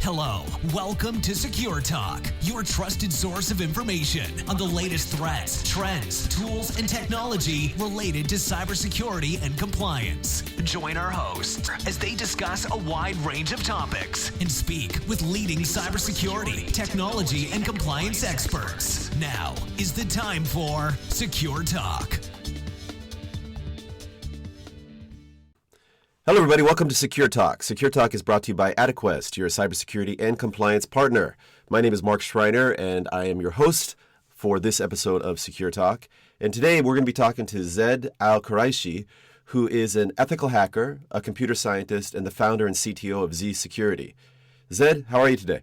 Hello, welcome to Secure Talk, your trusted source of information on the latest threats, trends, tools, and technology related to cybersecurity and compliance. Join our hosts as they discuss a wide range of topics and speak with leading cybersecurity, technology, and compliance experts. Now is the time for Secure Talk. Hello, everybody. Welcome to Secure Talk. Secure Talk is brought to you by Adequest, your cybersecurity and compliance partner. My name is Mark Schreiner, and I am your host for this episode of Secure Talk. And today we're going to be talking to Zaid Al-Quraishi, who is an ethical hacker, a computer scientist, and the founder and CTO of zSecurity. Zaid, how are you today?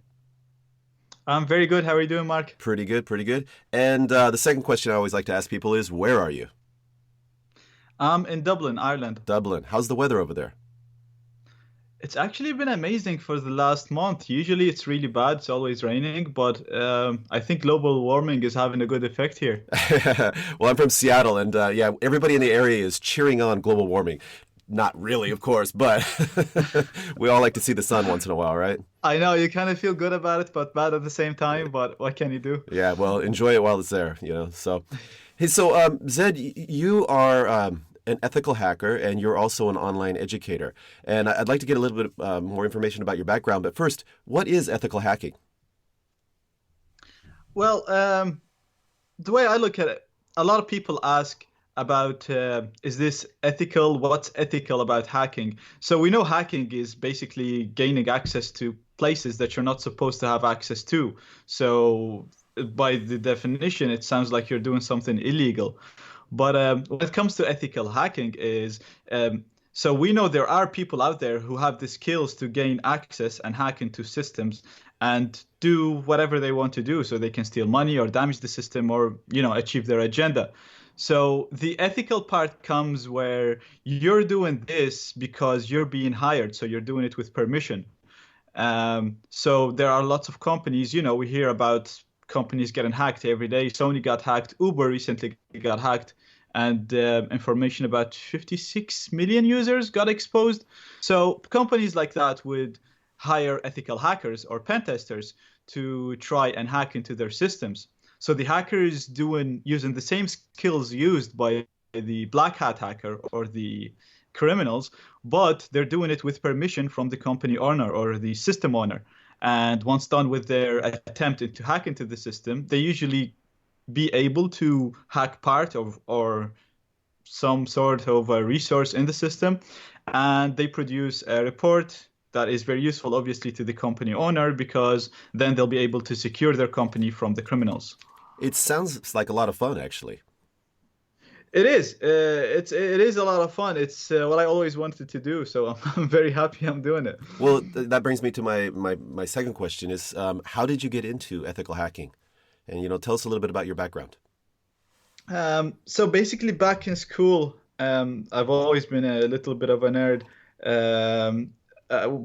I'm very good. How are you doing, Mark? Pretty good, pretty good. And the second question I always like to ask people is, where are you? I'm in Dublin, Ireland. Dublin. How's the weather over there? It's actually been amazing for the last month. Usually it's really bad. It's always raining, but I think global warming is having a good effect here. Well, I'm from Seattle, and everybody in the area is cheering on global warming. Not really, of course, but we all like to see the sun once in a while, right? I know, you kind of feel good about it, but bad at the same time. But what can you do? Yeah, well, enjoy it while it's there, So, hey, Zaid, you are an ethical hacker, and you're also an online educator. And I'd like to get a little bit more information about your background. But first, what is ethical hacking? Well, the way I look at it, a lot of people ask about, is this ethical? What's ethical about hacking? So we know hacking is basically gaining access to places that you're not supposed to have access to. So by the definition, it sounds like you're doing something illegal. But when it comes to ethical hacking is, so we know there are people out there who have the skills to gain access and hack into systems and do whatever they want to do. So they can steal money or damage the system or, achieve their agenda. So the ethical part comes where you're doing this because you're being hired. So you're doing it with permission. So there are lots of companies, we hear about companies getting hacked every day. Sony got hacked. Uber recently got hacked. And information about 56 million users got exposed. So companies like that would hire ethical hackers or pen testers to try and hack into their systems. So the hacker is using the same skills used by the black hat hacker or the criminals, but they're doing it with permission from the company owner or the system owner. And once done with their attempt to hack into the system, they usually be able to hack part of or some sort of a resource in the system. And they produce a report that is very useful, obviously, to the company owner, because then they'll be able to secure their company from the criminals. It sounds like a lot of fun, actually. It is. It is a lot of fun. It's what I always wanted to do. So I'm very happy I'm doing it. Well, that brings me to my second question is, how did you get into ethical hacking? And, tell us a little bit about your background. So basically back in school, I've always been a little bit of a nerd.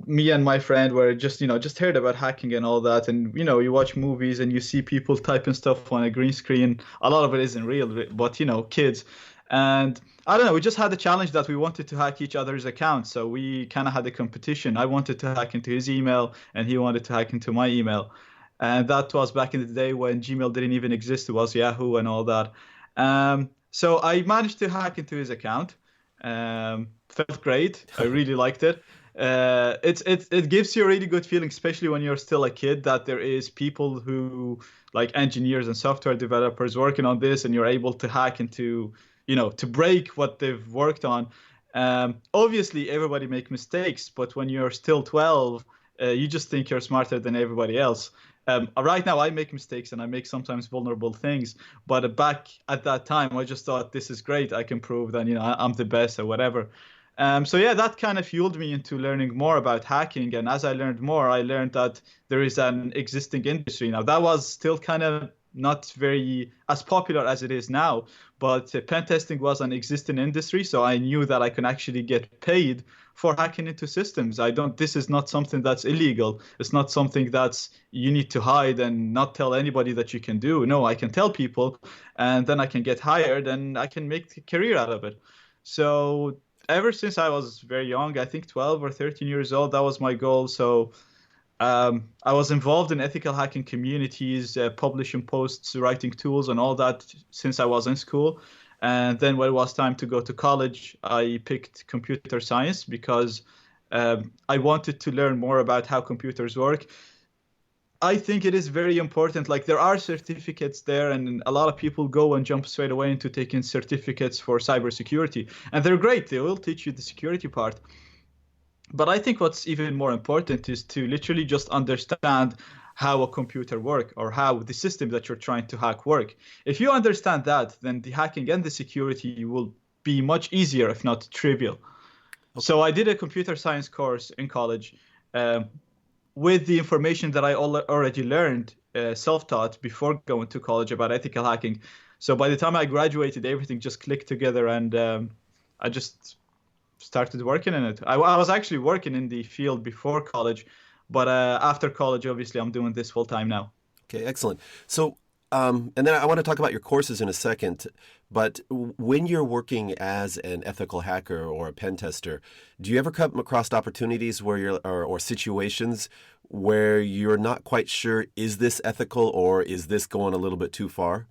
Me and my friend were just heard about hacking and all that. And, you watch movies and you see people typing stuff on a green screen. A lot of it isn't real, but, kids. And I don't know, we just had a challenge that we wanted to hack each other's accounts. So we kind of had a competition. I wanted to hack into his email and he wanted to hack into my email. And that was back in the day when Gmail didn't even exist. It was Yahoo and all that. So I managed to hack into his account. Felt great. I really liked it. It gives you a really good feeling, especially when you're still a kid, that there is people who, like engineers and software developers, working on this, and you're able to hack into, to break what they've worked on. Obviously, everybody makes mistakes, but when you're still 12, you just think you're smarter than everybody else. Right now, I make mistakes and I make sometimes vulnerable things. But back at that time, I just thought, this is great. I can prove that, I'm the best or whatever. So yeah, that kind of fueled me into learning more about hacking. And as I learned more, I learned that there is an existing industry. Now, that was still kind of not very as popular as it is now, but pen testing was an existing industry. So I knew that I can actually get paid for hacking into systems. This is not something that's illegal. It's not something that's you need to hide and not tell anybody that you can do. No, I can tell people and then I can get hired and I can make a career out of it. So ever since I was very young, I think 12 or 13 years old, that was my goal. So I was involved in ethical hacking communities, publishing posts, writing tools, and all that since I was in school. And then when it was time to go to college, I picked computer science because I wanted to learn more about how computers work. I think it is very important. Like there are certificates there, and a lot of people go and jump straight away into taking certificates for cybersecurity, and they're great. They will teach you the security part. But I think what's even more important is to literally just understand how a computer works or how the system that you're trying to hack work. If you understand that, then the hacking and the security will be much easier, if not trivial. Okay. So I did a computer science course in college with the information that I already learned self-taught before going to college about ethical hacking. So by the time I graduated, everything just clicked together, and I just started working in it. I was actually working in the field before college, but after college, obviously, I'm doing this full time now. Okay, excellent. So, and then I want to talk about your courses in a second, but when you're working as an ethical hacker or a pen tester, do you ever come across opportunities where or situations where you're not quite sure, is this ethical or is this going a little bit too far?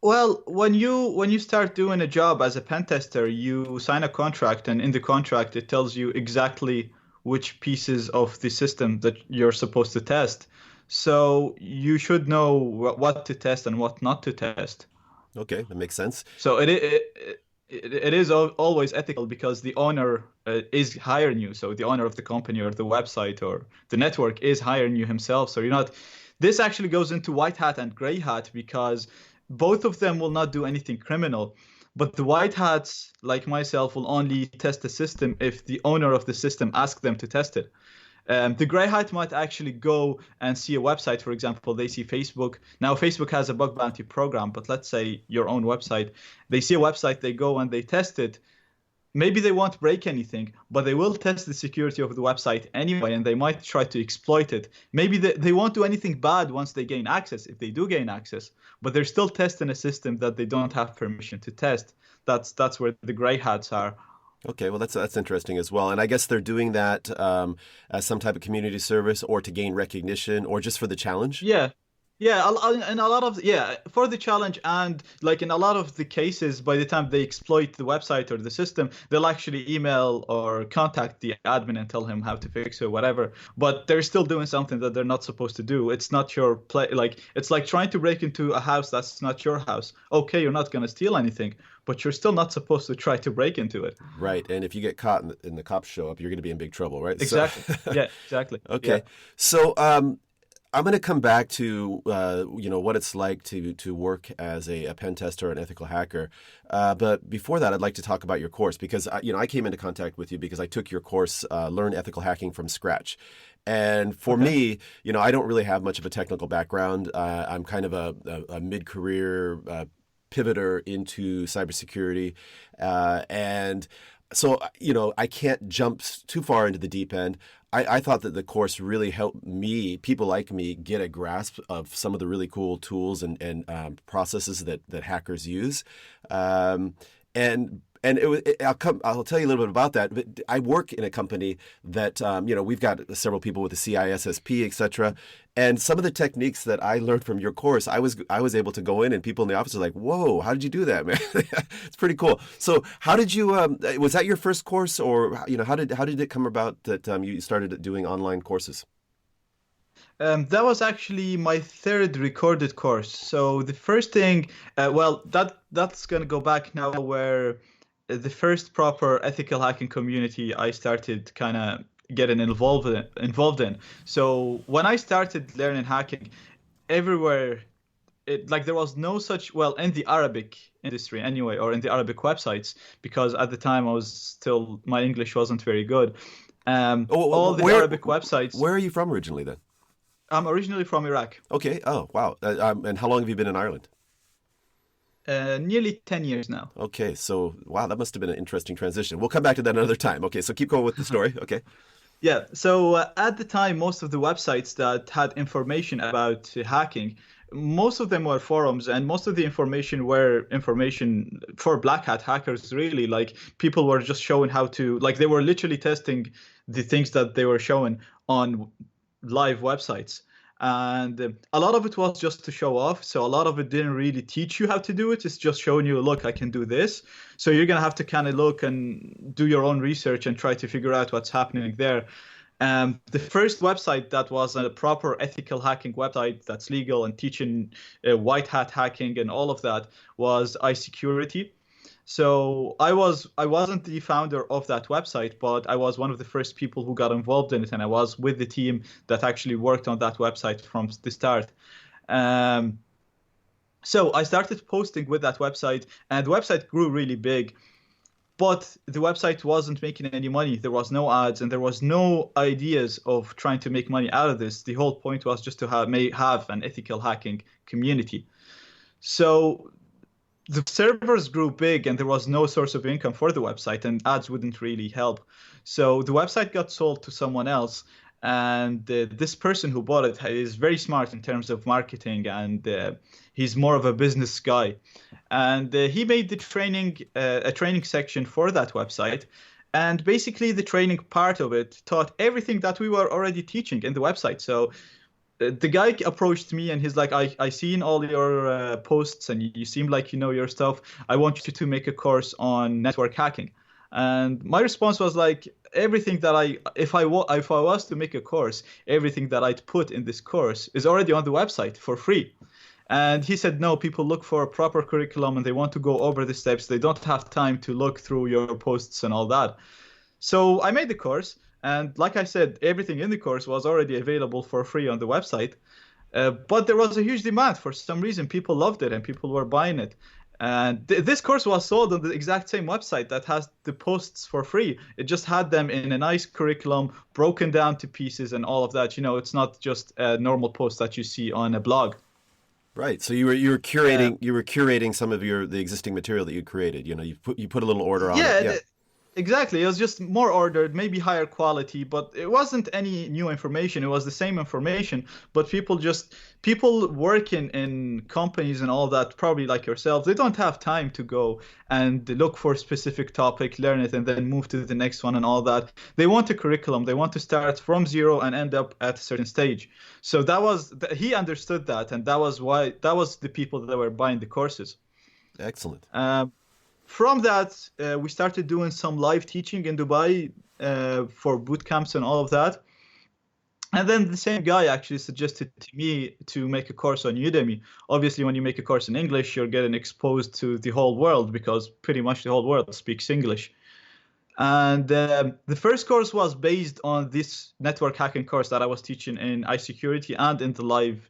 Well, when you start doing a job as a pen tester, you sign a contract, and in the contract it tells you exactly which pieces of the system that you're supposed to test. So you should know what to test and what not to test. Okay, that makes sense. So it is always ethical because the owner is hiring you. So the owner of the company or the website or the network is hiring you himself. So you're not. This actually goes into white hat and gray hat because both of them will not do anything criminal, but the white hats, like myself, will only test the system if the owner of the system asks them to test it. The gray hat might actually go and see a website, for example, they see Facebook. Now, Facebook has a bug bounty program, but let's say your own website. They see a website, they go and they test it. Maybe they won't break anything, but they will test the security of the website anyway, and they might try to exploit it. Maybe they won't do anything bad once they gain access, if they do gain access, but they're still testing a system that they don't have permission to test. That's where the gray hats are. Okay, well, that's interesting as well. And I guess they're doing that as some type of community service or to gain recognition or just for the challenge? Yeah. Yeah, and a lot of for the challenge, and like in a lot of the cases, by the time they exploit the website or the system, they'll actually email or contact the admin and tell him how to fix it or whatever. But they're still doing something that they're not supposed to do. It's not your play. Like it's like trying to break into a house that's not your house. Okay, you're not going to steal anything, but you're still not supposed to try to break into it. Right, and if you get caught and the cops show up, you're going to be in big trouble, right? Exactly. So, yeah, exactly. Okay, yeah. So. I'm going to come back to what it's like to work as a pen tester, an ethical hacker. But before that, I'd like to talk about your course because I came into contact with you because I took your course, Learn Ethical Hacking from Scratch. And for me, I don't really have much of a technical background. I'm kind of a mid-career pivoter into cybersecurity, and so I can't jump too far into the deep end. I thought that the course really helped people like me, get a grasp of some of the really cool tools and processes that hackers use. And I'll tell you a little bit about that. But I work in a company that we've got several people with the CISSP, et cetera. And some of the techniques that I learned from your course, I was able to go in, and people in the office are like, "Whoa, how did you do that, man?" It's pretty cool. So, how did you? Was that your first course, or how did it come about that you started doing online courses? That was actually my third recorded course. So the first thing, that's gonna go back now where the first proper ethical hacking community I started kind of getting involved in. So when I started learning hacking, everywhere, there was no such, in the Arabic industry anyway, or in the Arabic websites, because at the time my English wasn't very good. All the Arabic websites. Where are you from originally then? I'm originally from Iraq. Okay. Oh, wow. And how long have you been in Ireland? Nearly 10 years now. Okay, so wow, that must have been an interesting transition. We'll come back to that another time. Okay, so keep going with the story. Okay. Yeah, so at the time, most of the websites that had information about hacking, most of them were forums, and most of the information were information for black hat hackers, really. Like people were just showing how to, they were literally testing the things that they were showing on live websites. And a lot of it was just to show off. So a lot of it didn't really teach you how to do it. It's just showing you, look, I can do this. So you're going to have to kind of look and do your own research and try to figure out what's happening there. The first website that was a proper ethical hacking website that's legal and teaching white hat hacking and all of that was zSecurity. So I wasn't the founder of that website, but I was one of the first people who got involved in it, and I was with the team that actually worked on that website from the start. So I started posting with that website, and the website grew really big. But the website wasn't making any money. There was no ads, and there was no ideas of trying to make money out of this. The whole point was just to have an ethical hacking community. So the servers grew big, and there was no source of income for the website, and ads wouldn't really help. So the website got sold to someone else, and this person who bought it is very smart in terms of marketing, and he's more of a business guy. And he made the a training section for that website. And basically the training part of it taught everything that we were already teaching in the website. So the guy approached me and he's like, I seen all your posts and you seem like you know your stuff. I want you to make a course on network hacking. And my response was like, everything that if I was to make a course, everything that I'd put in this course is already on the website for free. And he said, no, people look for a proper curriculum and they want to go over the steps. They don't have time to look through your posts and all that. So I made the course. And like I said, everything in the course was already available for free on the website. But there was a huge demand. For some reason, people loved it and people were buying it. And this course was sold on the exact same website that has the posts for free. It just had them in a nice curriculum, broken down to pieces and all of that. You know, it's not just a normal post that you see on a blog. Right. So you were curating some of the existing material that you created. You know, you put a little order on it. Yeah. Exactly. It was just more ordered, maybe higher quality, but it wasn't any new information. It was the same information, but people working in companies and all that, probably like yourselves, they don't have time to go and look for a specific topic, learn it, and then move to the next one and all that. They want a curriculum. They want to start from zero and end up at a certain stage. So he understood that, and that was the people that were buying the courses. Excellent. From that, we started doing some live teaching in Dubai for boot camps and all of that. And then the same guy actually suggested to me to make a course on Udemy. Obviously, when you make a course in English, you're getting exposed to the whole world because pretty much the whole world speaks English. And the first course was based on this network hacking course that I was teaching in zSecurity and in the live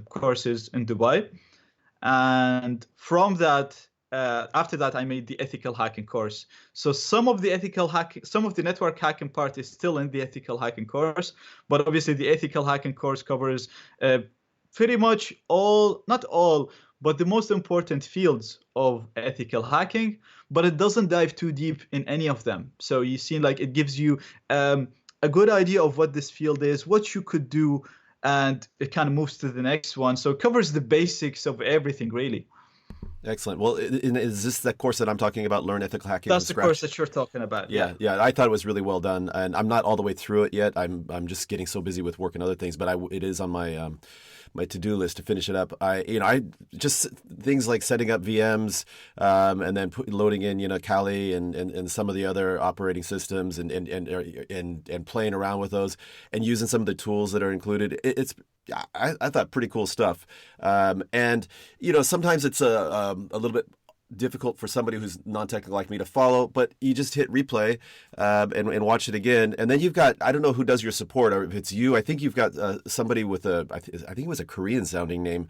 courses in Dubai. And from that, after that, I made the ethical hacking course. So some of the network hacking part is still in the ethical hacking course, but obviously the ethical hacking course covers pretty much not all, but the most important fields of ethical hacking, but it doesn't dive too deep in any of them. So you see, like, it gives you a good idea of what this field is, what you could do, and it kind of moves to the next one. So it covers the basics of everything, really. Excellent. Well, is this the course that I'm talking about, Learn Ethical Hacking? That's the course that you're talking about. Yeah. I thought it was really well done, and I'm not all the way through it yet. I'm just getting so busy with work and other things, but it is on my my to-do list to finish it up. I just things like setting up VMs and then loading in Kali and some of the other operating systems and playing around with those and using some of the tools that are included. I thought pretty cool stuff. And sometimes it's a little bit difficult for somebody who's non-technical like me to follow, but you just hit replay and watch it again. And then you've got, I don't know who does your support, or if it's you, I think you've got somebody with I think it was a Korean sounding name,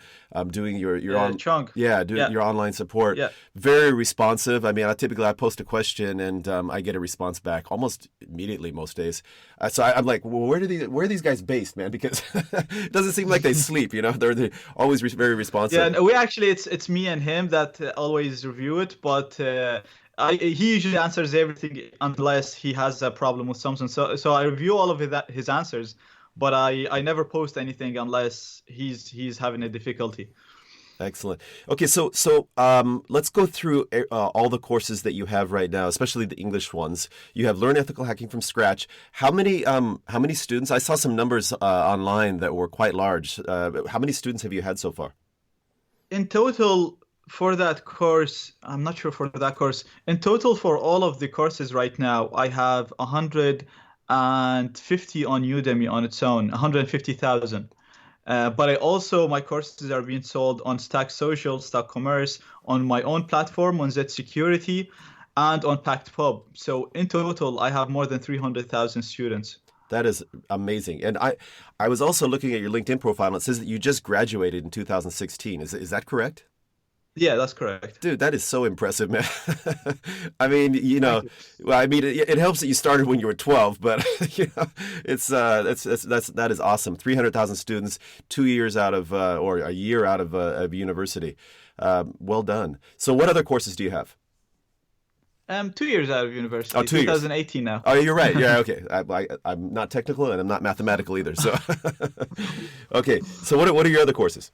doing your Chunk. Your online support. Yeah. Very responsive. I mean, I post a question and I get a response back almost immediately most days. So I'm like, well, where are these guys based, man? Because it doesn't seem like they sleep. They're always very responsive. Yeah, we actually, it's me and him that always review it, but he usually answers everything unless he has a problem with something. So I review all of his answers, but I never post anything unless he's having a difficulty. Excellent. Okay, let's go through all the courses that you have right now, especially the English ones. You have Learn Ethical Hacking from Scratch. How many students? I saw some numbers online that were quite large. How many students have you had so far? In total, for that course, I'm not sure for that course. In total, for all of the courses right now, I have 150 on Udemy on its own, 150,000. But my courses are being sold on Stack Social, Stack Commerce, on my own platform, on zSecurity, and on PactPub. So in total, I have more than 300,000 students. That is amazing. And I was also looking at your LinkedIn profile, and it says that you just graduated in 2016. Is that correct? Yeah, that's correct. Dude, that is so impressive, man. I mean, it helps that you started when you were 12, but that is awesome. 300,000 students, 2 years out of or a year out of university. Well done. So, what other courses do you have? 2 years out of university. Oh, 2 years. 2018 now. Oh, you're right. Yeah, okay. I'm not technical and I'm not mathematical either. So, okay. So, what are your other courses?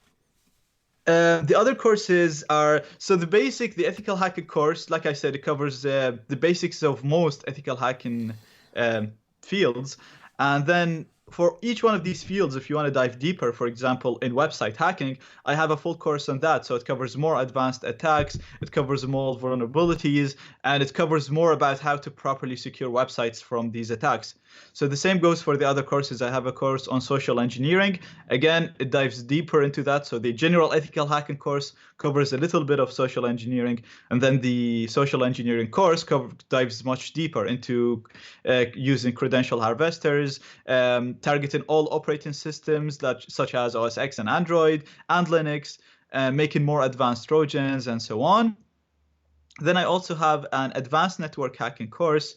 The other courses are, the ethical hacking course, like I said, it covers the basics of most ethical hacking fields. And then for each one of these fields, if you want to dive deeper, for example, in website hacking, I have a full course on that. So it covers more advanced attacks, it covers more vulnerabilities, and it covers more about how to properly secure websites from these attacks. So the same goes for the other courses. I have a course on social engineering. Again, it dives deeper into that. So the general ethical hacking course covers a little bit of social engineering, and then the social engineering course dives much deeper into using credential harvesters, targeting all operating systems such as OS X and Android and Linux, making more advanced Trojans and so on. Then I also have an advanced network hacking course.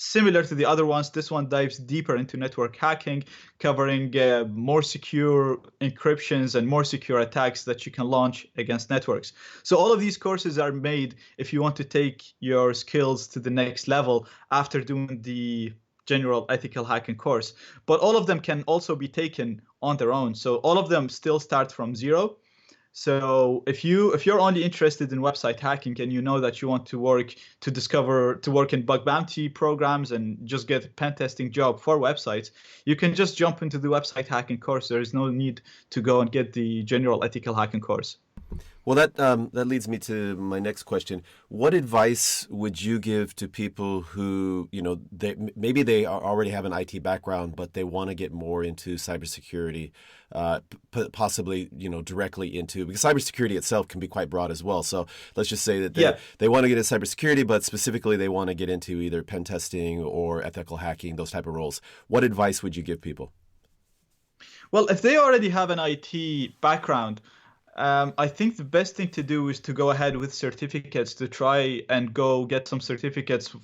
Similar to the other ones, this one dives deeper into network hacking, covering more secure encryptions and more secure attacks that you can launch against networks. So all of these courses are made if you want to take your skills to the next level after doing the general ethical hacking course. But all of them can also be taken on their own. So all of them still start from zero. So if you're only interested in website hacking and you know that you want to work in bug bounty programs and just get a pen testing job for websites, you can just jump into the website hacking course. There is no need to go and get the general ethical hacking course. Well, that leads me to my next question. What advice would you give to people who, maybe they already have an IT background, but they want to get more into cybersecurity, possibly, directly into, because cybersecurity itself can be quite broad as well. So let's just say that they want to get into cybersecurity, but specifically they want to get into either pen testing or ethical hacking, those type of roles. What advice would you give people? Well, if they already have an IT background, I think the best thing to do is to go ahead with certificates, to try and go get some certificates.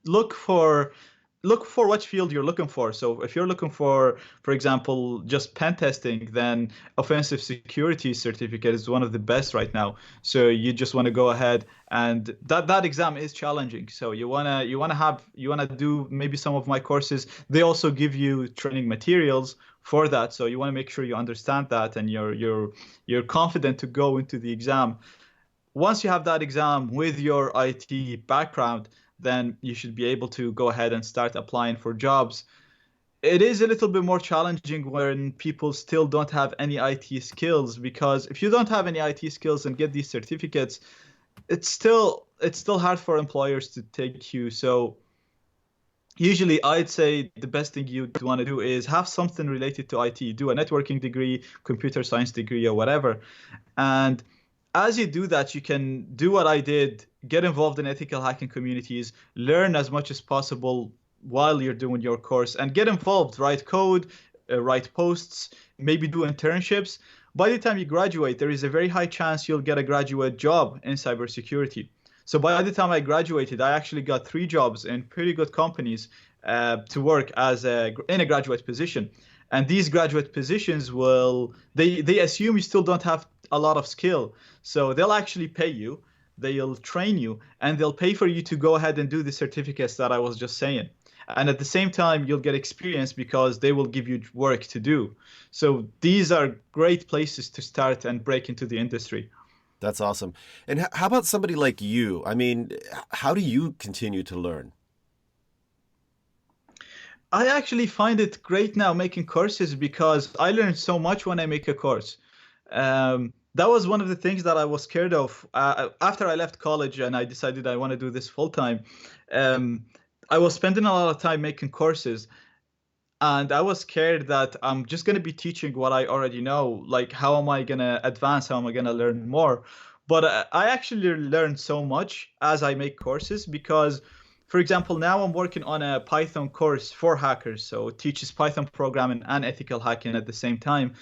Look for what field you're looking for. So if you're looking for example, just pen testing, then offensive security certificate is one of the best right now. So you just want to go ahead, and that exam is challenging. So you wanna do maybe some of my courses. They also give you training materials for that. So you want to make sure you understand that and you're confident to go into the exam. Once you have that exam with your IT background, then you should be able to go ahead and start applying for jobs. It is a little bit more challenging when people still don't have any IT skills, because if you don't have any IT skills and get these certificates, it's still hard for employers to take you. So usually, I'd say the best thing you'd want to do is have something related to IT. Do a networking degree, computer science degree, or whatever. And as you do that, you can do what I did, get involved in ethical hacking communities, learn as much as possible while you're doing your course, and get involved, write code, write posts, maybe do internships. By the time you graduate, there is a very high chance you'll get a graduate job in cybersecurity. So by the time I graduated, I actually got 3 jobs in pretty good companies to work in a graduate position. And these graduate positions they assume you still don't have a lot of skill. So they'll actually pay you, they'll train you, and they'll pay for you to go ahead and do the certificates that I was just saying. And at the same time, you'll get experience because they will give you work to do. So these are great places to start and break into the industry. That's awesome. And how about somebody like you? I mean, how do you continue to learn? I actually find it great now making courses because I learn so much when I make a course. That was one of the things that I was scared of after I left college and I decided I want to do this full time. Um, I was spending a lot of time making courses, and I was scared that I'm just going to be teaching what I already know. Like, how am I going to advance? How am I going to learn more? But I actually learned so much as I make courses because, for example, now I'm working on a Python course for hackers. So it teaches Python programming and ethical hacking at the same time.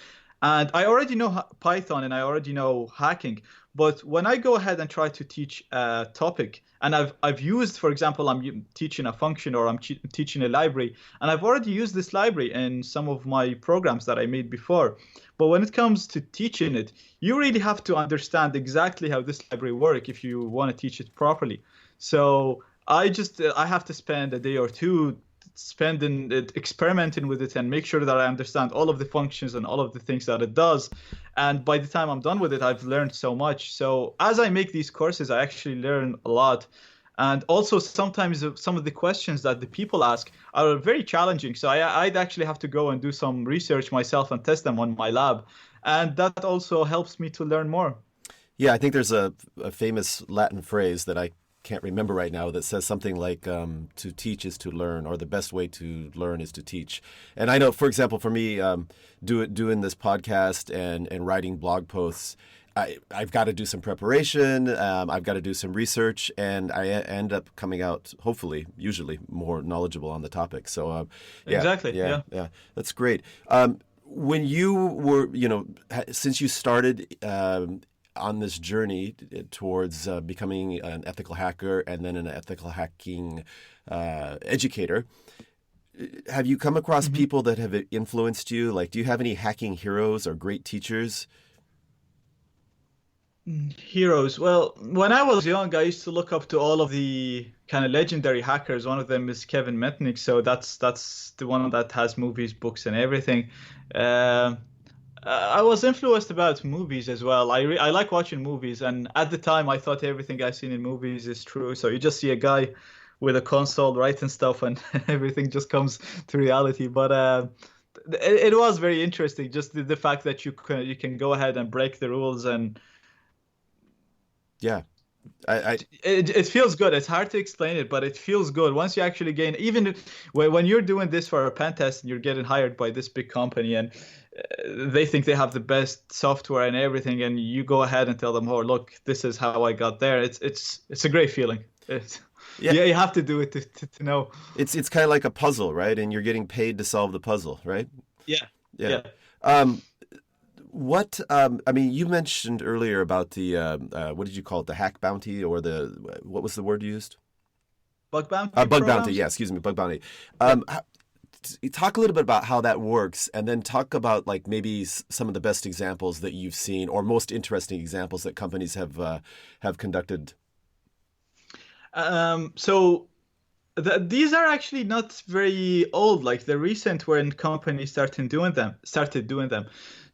And I already know Python and I already know hacking. But when I go ahead and try to teach a topic, and I've used, for example, I'm teaching a function or I'm teaching a library, and I've already used this library in some of my programs that I made before. But when it comes to teaching it, you really have to understand exactly how this library works if you want to teach it properly. So I have to spend a day or two spending it experimenting with it and make sure that I understand all of the functions and all of the things that it does. And by the time I'm done with it, I've learned so much. So as I make these courses, I actually learn a lot. And also sometimes some of the questions that the people ask are very challenging. So I'd actually have to go and do some research myself and test them on my lab. And that also helps me to learn more. Yeah, I think there's a famous Latin phrase that I can't remember right now that says something like to teach is to learn, or the best way to learn is to teach. And I know, for example, for me, doing this podcast and writing blog posts, I've got to do some preparation, I've got to do some research, and I end up coming out, hopefully, usually more knowledgeable on the topic. So yeah, exactly. Yeah. That's great. When you were, since you started on this journey towards becoming an ethical hacker and then an ethical hacking educator, have you come across people that have influenced you? Like, do you have any hacking heroes or great teachers? Heroes. Well, when I was young, I used to look up to all of the kind of legendary hackers. One of them is Kevin Mitnick. So that's the one that has movies, books, and everything. I was influenced about movies as well. I like watching movies, and at the time I thought everything I've seen in movies is true. So you just see a guy with a console writing stuff, and everything just comes to reality. But it was very interesting, just the fact that you can go ahead and break the rules, and yeah. It feels good. It's hard to explain it, but it feels good once you actually gain. Even when you're doing this for a pen test and you're getting hired by this big company and they think they have the best software and everything, and you go ahead and tell them, "Oh, look, this is how I got there." It's a great feeling. Yeah, you have to do it to know. It's kind of like a puzzle, right? And you're getting paid to solve the puzzle, right? Yeah. I mean, you mentioned earlier about the, what did you call it? The hack bounty, or what was the word you used? Bug bounty? Bug bounty, yeah, excuse me, bug bounty. Talk a little bit about how that works, and then talk about like maybe some of the best examples that you've seen, or most interesting examples that companies have conducted. So these are actually not very old. Like the recent when companies started doing them.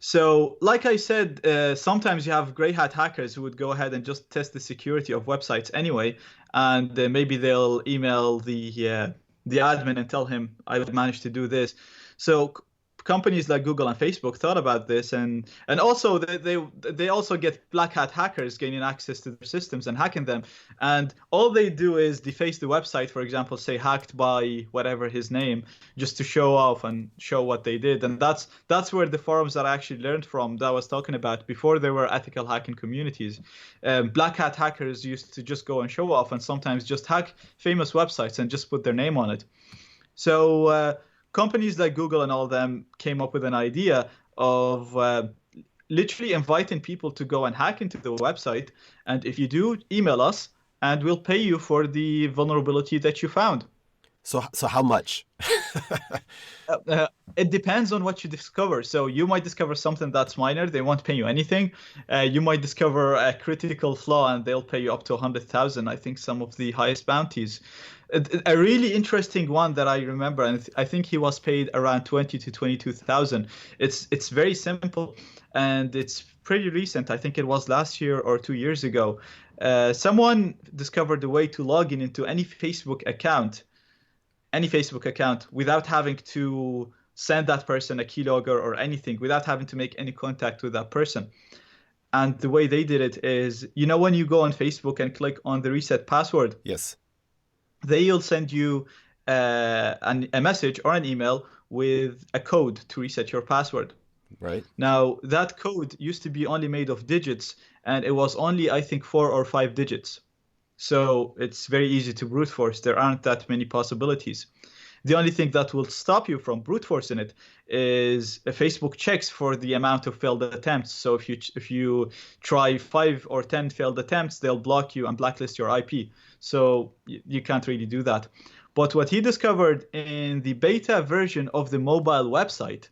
So, like I said, sometimes you have grey hat hackers who would go ahead and just test the security of websites anyway, and maybe they'll email the admin and tell him, "I've managed to do this." So companies like Google and Facebook thought about this, and also they also get black hat hackers gaining access to their systems and hacking them, and all they do is deface the website, for example, say hacked by whatever his name, just to show off and show what they did. And that's where the forums that I actually learned from that I was talking about before there were ethical hacking communities. Black hat hackers used to just go and show off and sometimes just hack famous websites and just put their name on it. So companies like Google and all of them came up with an idea of literally inviting people to go and hack into the website. And if you do, email us and we'll pay you for the vulnerability that you found. So how much? It depends on what you discover. So you might discover something that's minor. They won't pay you anything. You might discover a critical flaw and they'll pay you up to 100,000. I think some of the highest bounties. A really interesting one that I remember, and I think he was paid around 20 to 22,000. It's very simple, and it's pretty recent. I think it was last year or 2 years ago. Someone discovered a way to log in into any Facebook account without having to send that person a keylogger or anything, without having to make any contact with that person. And the way they did it is, when you go on Facebook and click on the reset password, Yes. they'll send you a message or an email with a code to reset your password. Right. Now, that code used to be only made of digits, and it was only, I think, 4 or 5 digits. So it's very easy to brute force. There aren't that many possibilities. The only thing that will stop you from brute forcing it is Facebook checks for the amount of failed attempts. So if you try 5 or 10 failed attempts, they'll block you and blacklist your IP. So you can't really do that. But what he discovered in the beta version of the mobile website,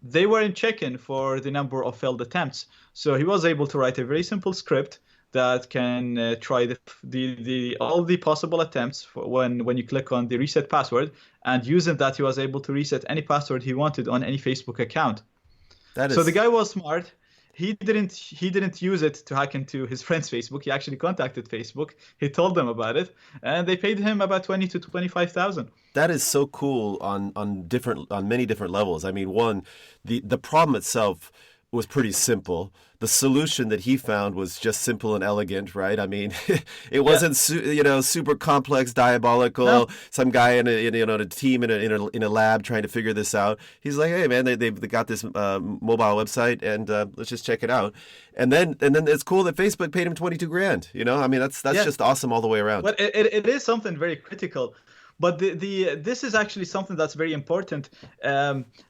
they weren't checking for the number of failed attempts. So he was able to write a very simple script that can try all the possible attempts for when you click on the reset password, and using that he was able to reset any password he wanted on any Facebook account. So the guy was smart. He didn't use it to hack into his friend's Facebook. He actually contacted Facebook. He told them about it, and they paid him about 20 to 25,000. That is so cool on many different levels. I mean, one, the problem itself was pretty simple. The solution that he found was just simple and elegant, right? I mean, it wasn't super complex, diabolical. No. Some guy in a team in a lab trying to figure this out. He's like, hey man, they got this mobile website, and let's just check it out. And then it's cool that Facebook paid him 22 grand. I mean, that's just awesome all the way around. But it is something very critical. But this is actually something that's very important.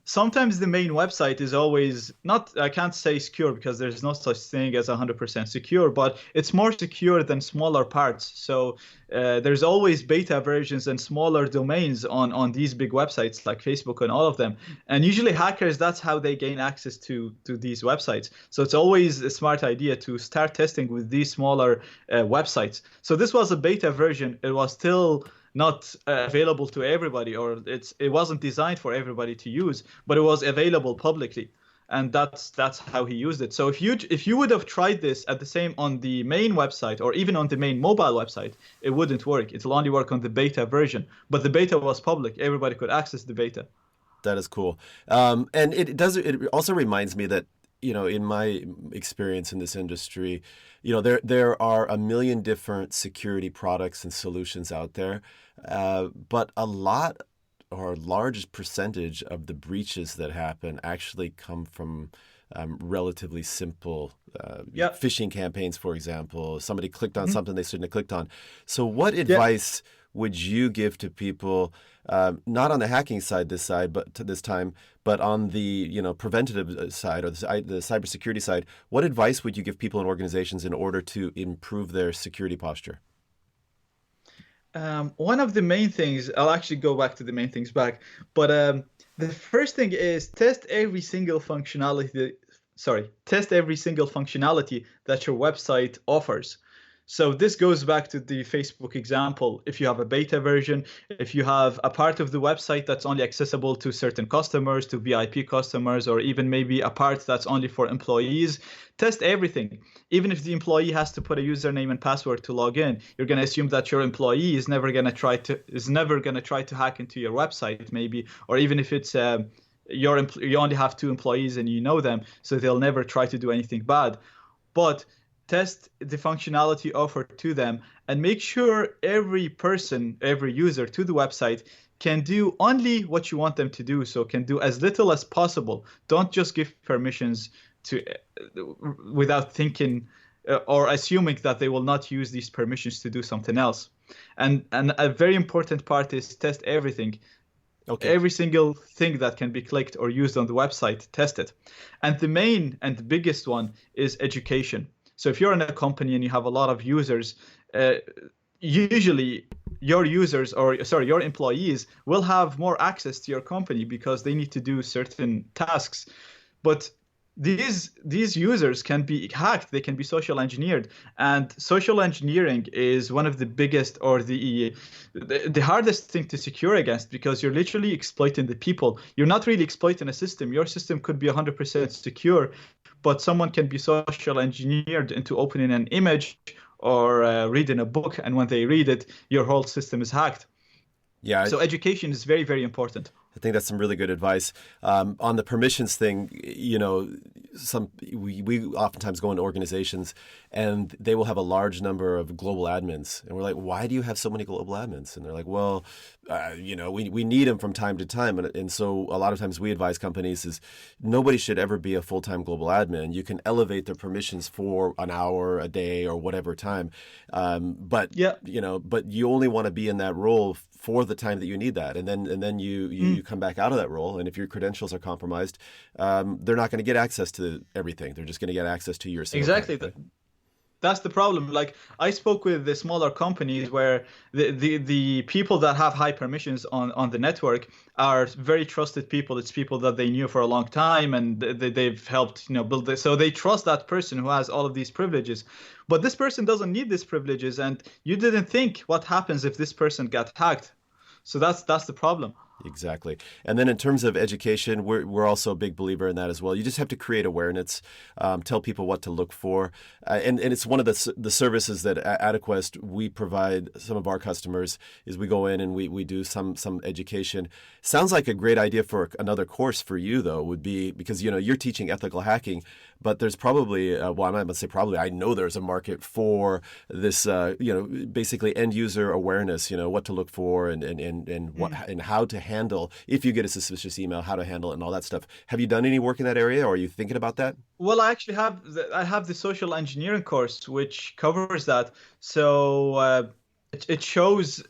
Sometimes the main website is always not, I can't say secure because there's no such thing as 100% secure, but it's more secure than smaller parts. So there's always beta versions and smaller domains on these big websites like Facebook and all of them. And usually hackers, that's how they gain access to these websites. So it's always a smart idea to start testing with these smaller websites. So this was a beta version. It was still not available to everybody, or it wasn't designed for everybody to use, but it was available publicly, and that's how he used it. So if you would have tried this on the main website or even on the main mobile website, it wouldn't work. It'll only work on the beta version, but the beta was public. Everybody could access the beta. That is cool, and it also reminds me that in my experience in this industry, there are a million different security products and solutions out there, but a large percentage of the breaches that happen actually come from relatively simple phishing campaigns, for example. Somebody clicked on something they shouldn't have clicked on. So what advice would you give to people, not on the hacking side this time, but on the preventative side or the cybersecurity side? What advice would you give people and organizations in order to improve their security posture? One of the main things, I'll actually go back to the main things back, but the first thing is test every single functionality that your website offers. So this goes back to the Facebook example. If you have a beta version, if you have a part of the website that's only accessible to certain customers, to VIP customers, or even maybe a part that's only for employees, test everything. Even if the employee has to put a username and password to log in, you're going to assume that your employee is never going to try to hack into your website, maybe, or even if it's you only have 2 employees and you know them, so they'll never try to do anything bad. But test the functionality offered to them and make sure every user to the website can do only what you want them to do. So can do as little as possible. Don't just give permissions without thinking or assuming that they will not use these permissions to do something else. And a very important part is test everything. Okay. Every single thing that can be clicked or used on the website, test it. And the main and the biggest one is education. So if you're in a company and you have a lot of users, usually your employees will have more access to your company because they need to do certain tasks. But these users can be hacked. They can be social engineered, and social engineering is one of the biggest, or the hardest thing to secure against, because you're literally exploiting the people. You're not really exploiting a system. Your system could be 100% secure, but someone can be social engineered into opening an image or reading a book, and when they read it, your whole system is hacked. Yeah. So education is very, very important. I think that's some really good advice. On the permissions thing, we oftentimes go into organizations and they will have a large number of global admins. And we're like, why do you have so many global admins? And they're like, well, we need them from time to time. And so a lot of times we advise companies is nobody should ever be a full-time global admin. You can elevate their permissions for an hour, a day, or whatever time. But you only want to be in that role for the time that you need that. And then you come back out of that role. And if your credentials are compromised, they're not going to get access to everything. They're just going to get access to your single Exactly. account, right? That's the problem. Like, I spoke with the smaller companies where the people that have high permissions on the network are very trusted people. It's people that they knew for a long time, and they've helped build this. So they trust that person who has all of these privileges. But this person doesn't need these privileges, and you didn't think what happens if this person got hacked. So that's the problem. Exactly. And then in terms of education, we're also a big believer in that as well. You just have to create awareness, tell people what to look for. And it's one of the services that at AdeQuest we provide some of our customers is we go in and we do some education. Sounds like a great idea for another course for you, though, would be because, you're teaching ethical hacking, but there's probably, I'm not going to say probably, I know there's a market for this, basically end user awareness, what to look for and what and how to handle if you get a suspicious email, how to handle it and all that stuff. Have you done any work in that area, or are you thinking about that? Well, I actually have the social engineering course, which covers that. So it shows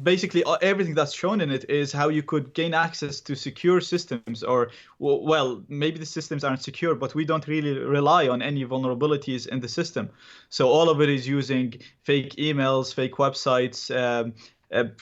basically everything that's shown in it is how you could gain access to secure systems, or, well, maybe the systems aren't secure, but we don't really rely on any vulnerabilities in the system. So all of it is using fake emails, fake websites,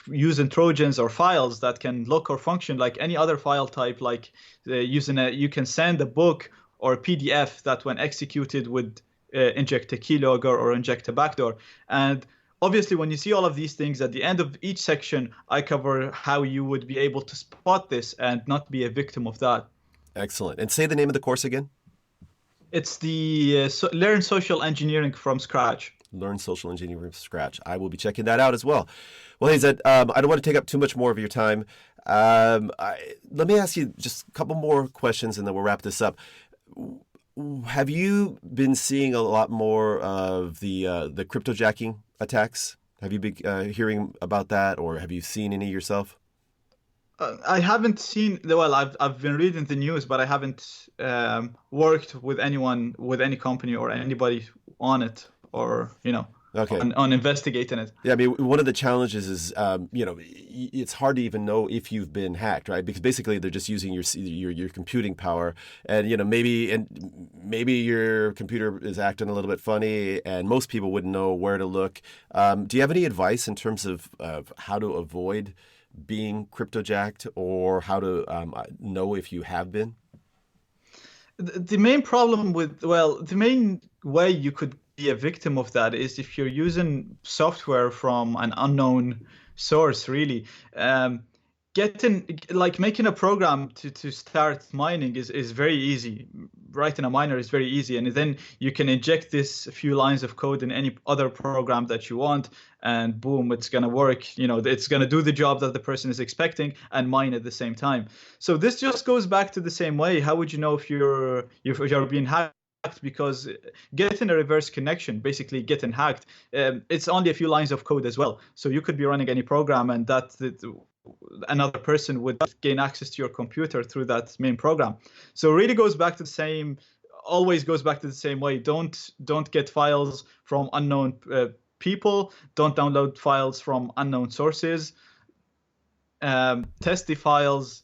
using Trojans or files that can look or function like any other file type, like you can send a book or a PDF that when executed would inject a keylogger or inject a backdoor. And obviously, when you see all of these things at the end of each section, I cover how you would be able to spot this and not be a victim of that. Excellent. And say the name of the course again. It's the Learn Social Engineering from Scratch. Learn Social Engineering from Scratch. I will be checking that out as well. Well, hey, Zaid, I don't want to take up too much more of your time. Let me ask you just a couple more questions and then we'll wrap this up. Have you been seeing a lot more of the cryptojacking attacks? Have you been hearing about that, or have you seen any yourself? I haven't seen. Well, I've been reading the news, but I haven't worked with anyone, with any company or anybody on it, or Okay. on investigating it. Yeah, I mean, one of the challenges is, it's hard to even know if you've been hacked, right? Because basically they're just using your computing power, and maybe your computer is acting a little bit funny, and most people wouldn't know where to look. Do you have any advice in terms of how to avoid being cryptojacked, or how to know if you have been? The main problem the main way you could be a victim of that is if you're using software from an unknown source, really. Making a program to start mining is very easy. Writing a miner is very easy, and then you can inject this few lines of code in any other program that you want, and boom, it's gonna work. It's gonna do the job that the person is expecting and mine at the same time. So this just goes back to the same way. How would you know if you're being hacked? Because getting a reverse connection, basically getting hacked, it's only a few lines of code as well. So you could be running any program, and another person would gain access to your computer through that main program. So it really always goes back to the same way. Don't get files from unknown people. Don't download files from unknown sources. Test the files.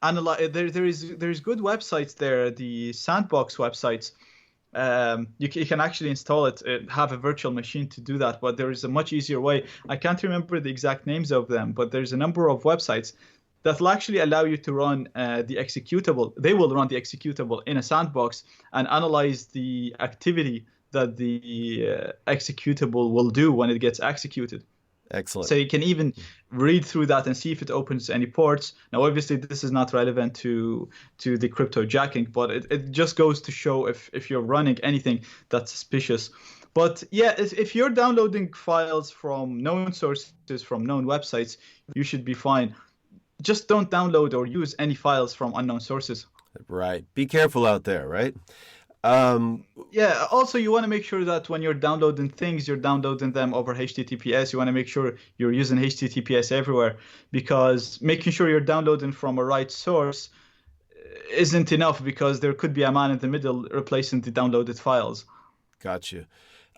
Analyze. There's good websites there. The sandbox websites. You can actually install it, have a virtual machine to do that, but there is a much easier way. I can't remember the exact names of them, but there's a number of websites that will actually allow you to run the executable. They will run the executable in a sandbox and analyze the activity that the executable will do when it gets executed. Excellent. So you can even read through that and see if it opens any ports. Now, obviously, this is not relevant to the crypto jacking, but it just goes to show if you're running anything that's suspicious. But yeah, if you're downloading files from known sources, from known websites, you should be fine. Just don't download or use any files from unknown sources. Right. Be careful out there, right? Yeah, also you want to make sure that when you're downloading things, you're downloading them over HTTPS. You want to make sure you're using HTTPS everywhere, because making sure you're downloading from a right source isn't enough, because there could be a man in the middle replacing the downloaded files. Gotcha.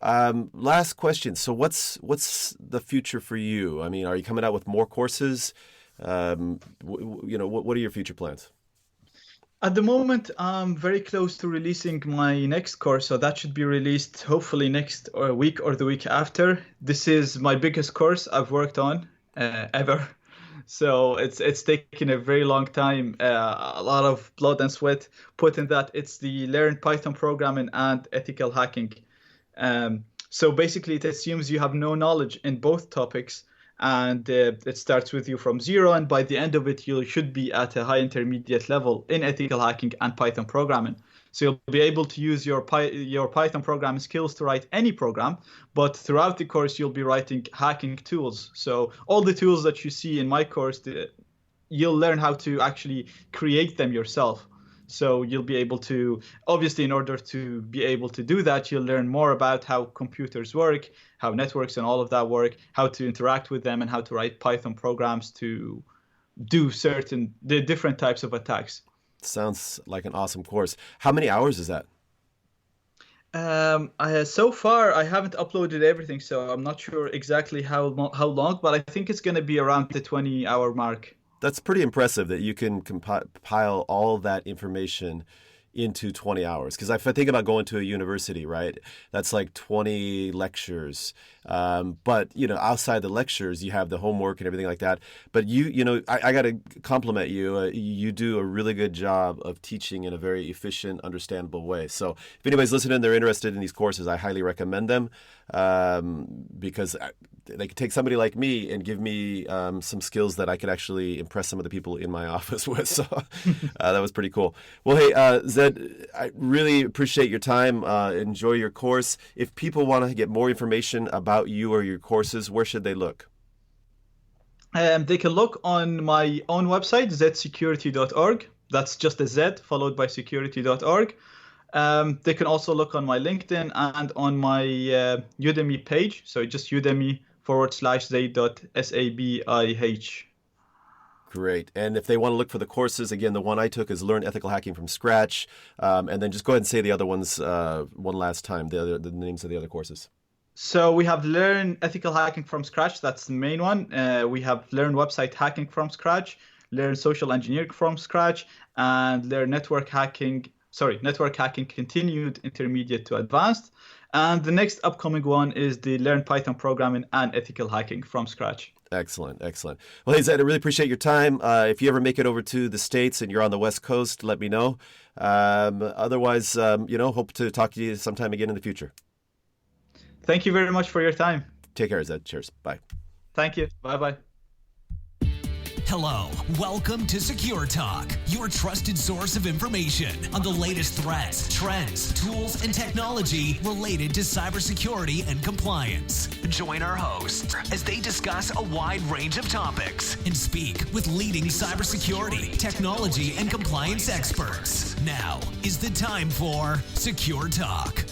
Last question. So what's the future for you? I mean, are you coming out with more courses? What are your future plans? At the moment, I'm very close to releasing my next course, so that should be released hopefully next week or the week after. This is my biggest course I've worked on ever, so it's taken a very long time, a lot of blood and sweat put in that. It's the Learn Python Programming and Ethical Hacking. So basically, it assumes you have no knowledge in both topics, and it starts with you from zero, and by the end of it, you should be at a high intermediate level in ethical hacking and Python programming. So you'll be able to use your Python programming skills to write any program, but throughout the course, you'll be writing hacking tools. So all the tools that you see in my course, you'll learn how to actually create them yourself. So you'll be able to, obviously, in order to be able to do that, you'll learn more about how computers work, how networks and all of that work, how to interact with them, and how to write Python programs to do the different types of attacks. Sounds like an awesome course. How many hours is that? So far, I haven't uploaded everything, so I'm not sure exactly how long, but I think it's going to be around the 20-hour mark. That's pretty impressive that you can compile all that information into 20 hours. Because if I think about going to a university, right, that's like 20 lectures. But, outside the lectures, you have the homework and everything like that. But I got to compliment you. You do a really good job of teaching in a very efficient, understandable way. So if anybody's listening, they're interested in these courses, I highly recommend them, because they could take somebody like me and give me some skills that I could actually impress some of the people in my office with. So that was pretty cool. Well, hey, Zaid, I really appreciate your time. Enjoy your course. If people want to get more information about you or your courses, where should they look? They can look on my own website, zSecurity.org. That's just a Z followed by security.org. They can also look on my LinkedIn and on my Udemy page. So just Udemy/Zaid.sabih. Great. And if they want to look for the courses, again, the one I took is Learn Ethical Hacking from Scratch. And then just go ahead and say the other ones one last time, the names of the other courses. So we have Learn Ethical Hacking from Scratch. That's the main one. We have Learn Website Hacking from Scratch, Learn Social Engineering from Scratch, and Learn Network Hacking Continued, Intermediate to Advanced. And the next upcoming one is the Learn Python Programming and Ethical Hacking from Scratch. Excellent, excellent. Well, hey, Zaid, I really appreciate your time. If you ever make it over to the States and you're on the West Coast, let me know. Otherwise, hope to talk to you sometime again in the future. Thank you very much for your time. Take care, Zaid. Cheers. Bye. Thank you. Bye-bye. Hello, welcome to Secure Talk, your trusted source of information on the latest threats, trends, tools, and technology related to cybersecurity and compliance. Join our hosts as they discuss a wide range of topics and speak with leading cybersecurity, technology, and compliance experts. Now is the time for Secure Talk.